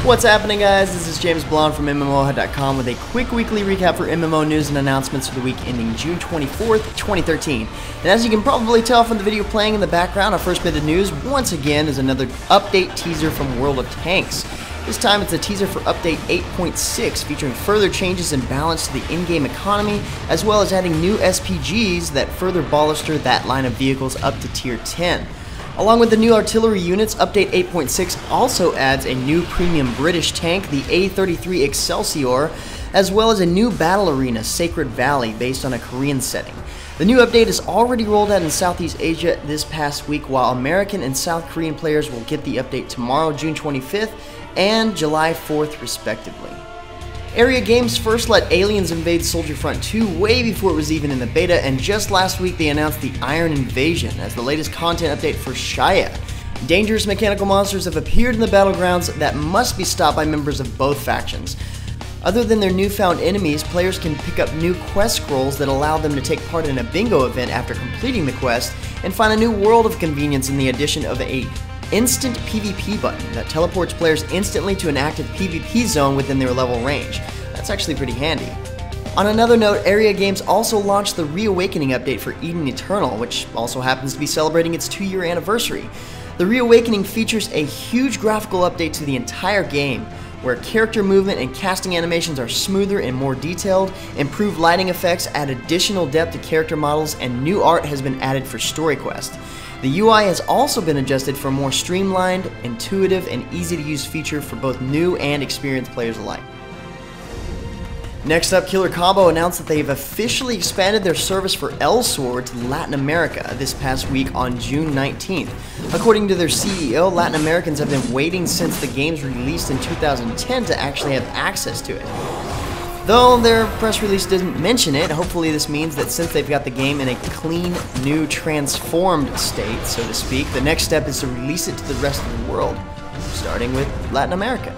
What's happening, guys? This is James Blonde from MMOHut.com with a quick weekly recap for MMO news and announcements for the week ending June 24th, 2013. And as you can probably tell from the video playing in the background, our first bit of news, once again, is another update teaser from World of Tanks. This time it's a teaser for update 8.6, featuring further changes and balance to the in-game economy, as well as adding new SPGs that further bolster that line of vehicles up to tier 10. Along with the new artillery units, update 8.6 also adds a new premium British tank, the A33 Excelsior, as well as a new battle arena, Sacred Valley, based on a Korean setting. The new update is already rolled out in Southeast Asia this past week, while American and South Korean players will get the update tomorrow, June 25th, and July 4th, respectively. Area Games first let Aliens invade Soldier Front 2 way before it was even in the beta, and just last week they announced the Iron Invasion as the latest content update for Shaiya. Dangerous mechanical monsters have appeared in the battlegrounds that must be stopped by members of both factions. Other than their newfound enemies, players can pick up new quest scrolls that allow them to take part in a bingo event after completing the quest, and find a new world of convenience in the addition of a instant PvP button that teleports players instantly to an active PvP zone within their level range. That's actually pretty handy. On another note, Area Games also launched the Reawakening update for Eden Eternal, which also happens to be celebrating its 2-year anniversary. The Reawakening features a huge graphical update to the entire game, where character movement and casting animations are smoother and more detailed, improved lighting effects add additional depth to character models, and new art has been added for story quests. The UI has also been adjusted for a more streamlined, intuitive, and easy-to-use feature for both new and experienced players alike. Next up, Killer Combo announced that they've officially expanded their service for Elsword to Latin America this past week on June 19th. According to their CEO, Latin Americans have been waiting since the game's released in 2010 to actually have access to it. Though their press release didn't mention it, hopefully this means that since they've got the game in a clean, new, transformed state, so to speak, the next step is to release it to the rest of the world, starting with Latin America.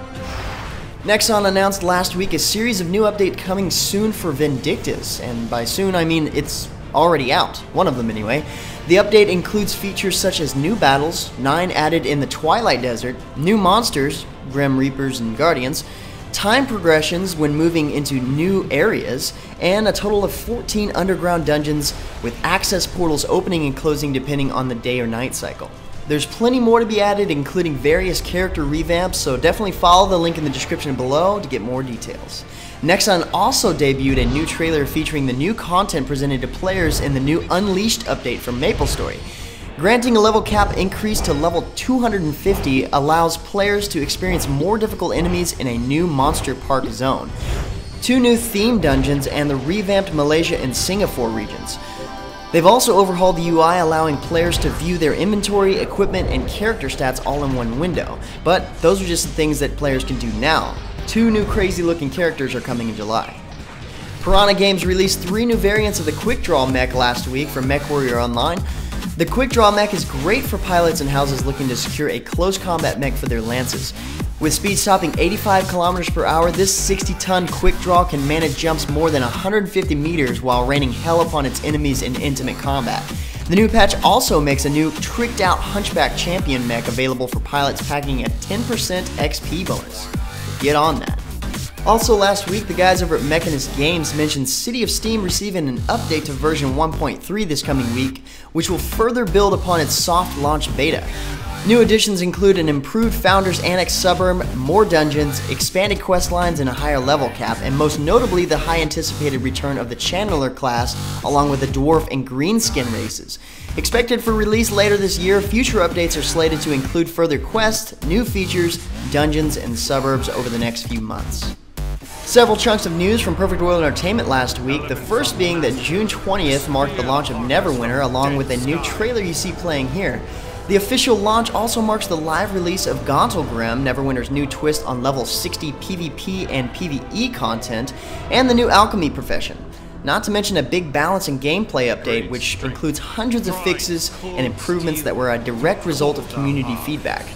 Nexon announced last week a series of new updates coming soon for Vindictus, and by soon I mean it's already out, one of them anyway. The update includes features such as new battles, 9 added in the Twilight Desert, new monsters, Grim Reapers and Guardians, time progressions when moving into new areas, and a total of 14 underground dungeons with access portals opening and closing depending on the day or night cycle. There's plenty more to be added, including various character revamps, so definitely follow the link in the description below to get more details. Nexon also debuted a new trailer featuring the new content presented to players in the new Unleashed update from Maplestory. Granting a level cap increase to level 250 allows players to experience more difficult enemies in a new Monster Park zone, 2 new theme dungeons, and the revamped Malaysia and Singapore regions. They've also overhauled the UI, allowing players to view their inventory, equipment, and character stats all in one window. But those are just the things that players can do now. 2 new crazy looking characters are coming in July. Piranha Games released 3 new variants of the Quickdraw mech last week for Mechwarrior Online. The Quickdraw mech is great for pilots and houses looking to secure a close combat mech for their lances. With speed stopping 85 km per hour, this 60-ton Quickdraw can manage jumps more than 150 meters while raining hell upon its enemies in intimate combat. The new patch also makes a new tricked-out Hunchback Champion mech available for pilots, packing a 10% XP bonus. Get on that. Also last week, the guys over at Mechanist Games mentioned City of Steam receiving an update to version 1.3 this coming week, which will further build upon its soft launch beta. New additions include an improved Founders Annex suburb, more dungeons, expanded quest lines, and a higher level cap, and most notably the high anticipated return of the Channeler class along with the Dwarf and Greenskin races. Expected for release later this year, future updates are slated to include further quests, new features, dungeons, and suburbs over the next few months. Several chunks of news from Perfect World Entertainment last week, the first being that June 20th marked the launch of Neverwinter, along with a new trailer you see playing here. The official launch also marks the live release of Gauntlgrim, Neverwinter's new twist on level 60 PvP and PvE content, and the new Alchemy profession. Not to mention a big balance and gameplay update, which includes hundreds of fixes and improvements that were a direct result of community feedback.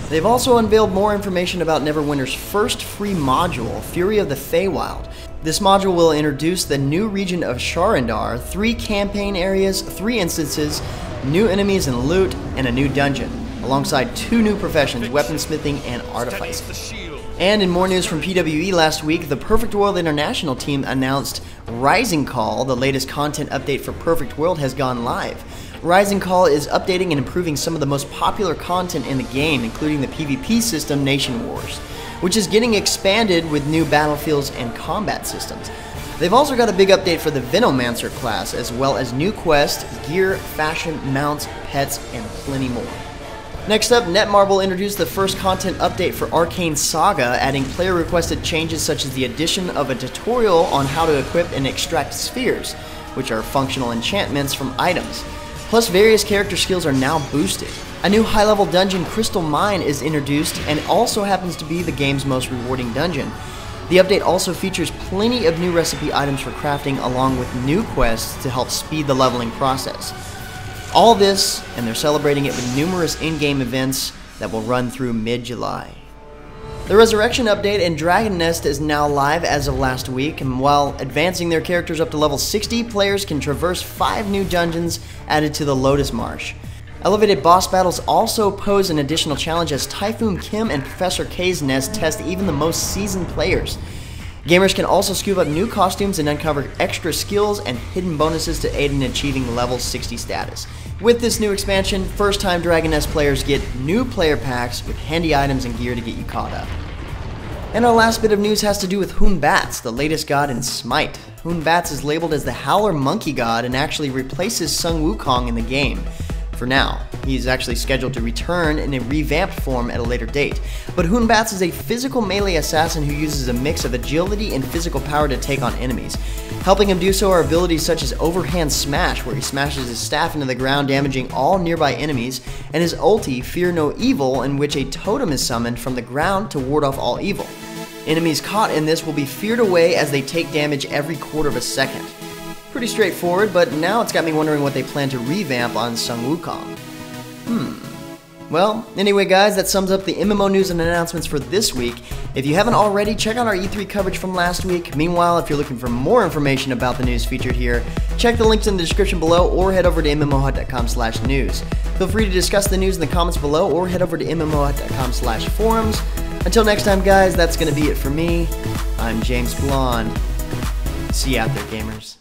They've also unveiled more information about Neverwinter's first free module, Fury of the Feywild. This module will introduce the new region of Sharandar, 3 campaign areas, 3 instances, new enemies and loot, and a new dungeon, alongside 2 new professions, weaponsmithing and artificing. And in more news from PWE last week, the Perfect World International team announced Rising Call, the latest content update for Perfect World, has gone live. Rising Call is updating and improving some of the most popular content in the game, including the PvP system Nation Wars, which is getting expanded with new battlefields and combat systems. They've also got a big update for the Venomancer class, as well as new quests, gear, fashion, mounts, pets, and plenty more. Next up, Netmarble introduced the first content update for Arcane Saga, adding player-requested changes such as the addition of a tutorial on how to equip and extract spheres, which are functional enchantments from items. Plus, various character skills are now boosted. A new high-level dungeon, Crystal Mine, is introduced and also happens to be the game's most rewarding dungeon. The update also features plenty of new recipe items for crafting, along with new quests to help speed the leveling process. All this, and they're celebrating it with numerous in-game events that will run through mid-July. The Resurrection update and Dragon Nest is now live as of last week, and while advancing their characters up to level 60, players can traverse 5 new dungeons added to the Lotus Marsh. Elevated boss battles also pose an additional challenge as Typhoon Kim and Professor K's Nest test even the most seasoned players. Gamers can also scoop up new costumes and uncover extra skills and hidden bonuses to aid in achieving level 60 status. With this new expansion, first-time Dragon Nest players get new player packs with handy items and gear to get you caught up. And our last bit of news has to do with Batz, the latest god in SMITE. Batz is labeled as the Howler Monkey God and actually replaces Sun Wukong in the game. For now, he's actually scheduled to return in a revamped form at a later date. But Batz is a physical melee assassin who uses a mix of agility and physical power to take on enemies. Helping him do so are abilities such as Overhand Smash, where he smashes his staff into the ground, damaging all nearby enemies, and his ulti, Fear No Evil, in which a totem is summoned from the ground to ward off all evil. Enemies caught in this will be feared away as they take damage every quarter of a second. Pretty straightforward, but now it's got me wondering what they plan to revamp on Sun Wukong. Well, anyway guys, that sums up the MMO news and announcements for this week. If you haven't already, check out our E3 coverage from last week. Meanwhile, if you're looking for more information about the news featured here, check the links in the description below or head over to MMOHut.com/news. Feel free to discuss the news in the comments below or head over to MMOHut.com/forums. Until next time guys, that's going to be it for me. I'm James Blonde. See you out there, gamers.